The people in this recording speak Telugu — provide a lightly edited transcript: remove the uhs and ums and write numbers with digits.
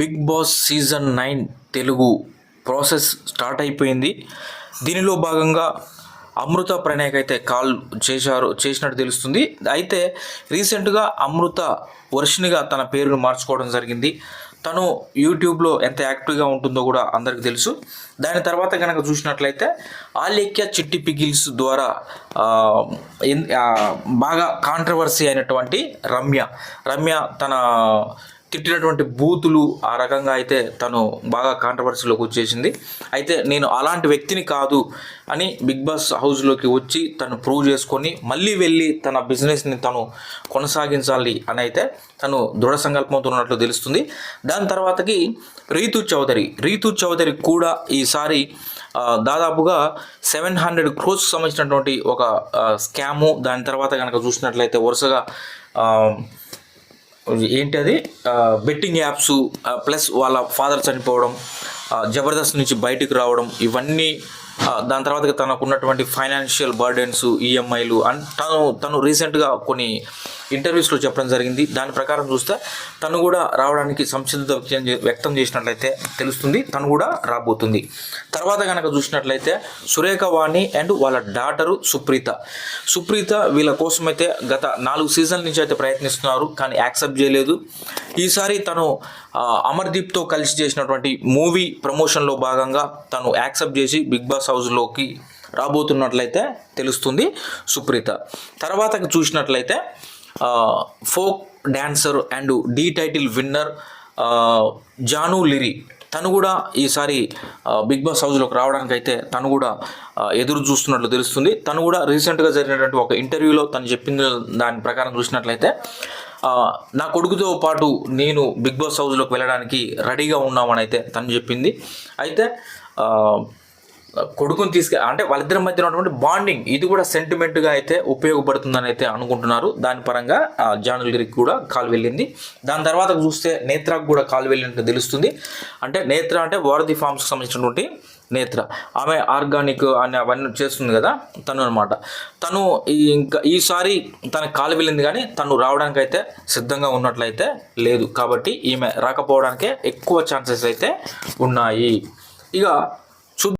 Big boss season 9 Telugu process start అయిపోయింది. దీనిలో భాగంగా అమృత ప్రణయ్కి అయితే కాల్ చేసినట్టు తెలుస్తుంది. అయితే రీసెంట్గా అమృత వర్షినిగా తన పేరును మార్చుకోవడం జరిగింది. తను యూట్యూబ్లో ఎంత యాక్టివ్గా ఉంటుందో కూడా అందరికీ తెలుసు. దాని తర్వాత కనుక చూసినట్లయితే ఆలేఖ్య చిట్టి పిగిల్స్ ద్వారా బాగా కాంట్రవర్సీ అయినటువంటి రమ్య తన తిట్టినటువంటి బూతులు ఆ రకంగా అయితే తను బాగా కాంట్రవర్సీలోకి వచ్చేసింది. అయితే నేను అలాంటి వ్యక్తిని కాదు అని బిగ్ బాస్ హౌస్లోకి వచ్చి తను ప్రూవ్ చేసుకొని మళ్ళీ వెళ్ళి తన బిజినెస్ని తను కొనసాగించాలి అని అయితే తను దృఢ సంకల్పంతో ఉన్నట్లు తెలుస్తుంది. దాని తర్వాతకి రీతు చౌదరి కూడా ఈసారి దాదాపుగా 700 crores సంబంధించినటువంటి ఒక స్కాము. దాని తర్వాత కనుక చూసినట్లయితే వరుసగా ఏంటి అది బెట్టింగ్ యాప్స్ ప్లస్ వాళ్ళ ఫాదర్ చనిపోవడం, జబర్దస్త్ నుంచి బయటకు రావడం, ఇవన్నీ దాని తర్వాత తనకు ఉన్నటువంటి ఫైనాన్షియల్ బర్డెన్స్, ఈఎంఐలు అండ్ తను రీసెంట్గా కొన్ని ఇంటర్వ్యూస్లో చెప్పడం జరిగింది. దాని ప్రకారం చూస్తే తను కూడా రావడానికి సంసిద్ధత వ్యక్తం చేసినట్లయితే తెలుస్తుంది. తను కూడా రాబోతుంది. తర్వాత కనుక చూసినట్లయితే సురేఖ వాణి అండ్ వాళ్ళ డాటరు సుప్రీత వీళ్ళ కోసమైతే గత 4 సీజన్ల నుంచి అయితే ప్రయత్నిస్తున్నారు, కానీ యాక్సెప్ట్ చేయలేదు. ఈసారి తను అమర్దీప్తో కలిసి చేసినటువంటి మూవీ ప్రమోషన్లో భాగంగా తను యాక్సెప్ట్ చేసి బిగ్ బాస్ హౌస్లోకి రాబోతున్నట్లయితే తెలుస్తుంది సుప్రీత. తర్వాత చూసినట్లయితే folk dancer and the title winner Janu Lyri తను కూడా ఈసారి బిగ్ బాస్ హౌస్లోకి రావడానికి అయితే తను కూడా ఎదురు చూస్తున్నట్లు తెలుస్తుంది. తను కూడా రీసెంట్గా జరిగినటువంటి ఒక ఇంటర్వ్యూలో తను చెప్పిన దాని ప్రకారం చూసినట్లయితే నా కొడుకుతో పాటు నేను బిగ్ బాస్ హౌస్లోకి వెళ్ళడానికి రెడీగా ఉన్నామని అయితే తను చెప్పింది. అయితే కొడుకుని అంటే వాళ్ళిద్దరి మధ్య ఉన్నటువంటి బాండింగ్ ఇది కూడా సెంటిమెంట్గా అయితే ఉపయోగపడుతుందని అయితే అనుకుంటున్నారు. దాని పరంగా జానులరికి కూడా కాల్ వెళ్ళింది. దాని తర్వాత చూస్తే నేత్రకు కూడా కాల్ వెళ్ళినట్టు తెలుస్తుంది. అంటే నేత్ర అంటే వారధి ఫార్మ్స్కి సంబంధించినటువంటి నేత్ర, ఆమె ఆర్గానిక్ అని అవన్నీ చేస్తుంది కదా తను అనమాట. తను ఇంకా ఈసారి తనకు కాలు వెళ్ళింది, కానీ తను రావడానికి అయితే సిద్ధంగా ఉన్నట్లయితే లేదు. కాబట్టి ఈమె రాకపోవడానికే ఎక్కువ ఛాన్సెస్ అయితే ఉన్నాయి. ఇక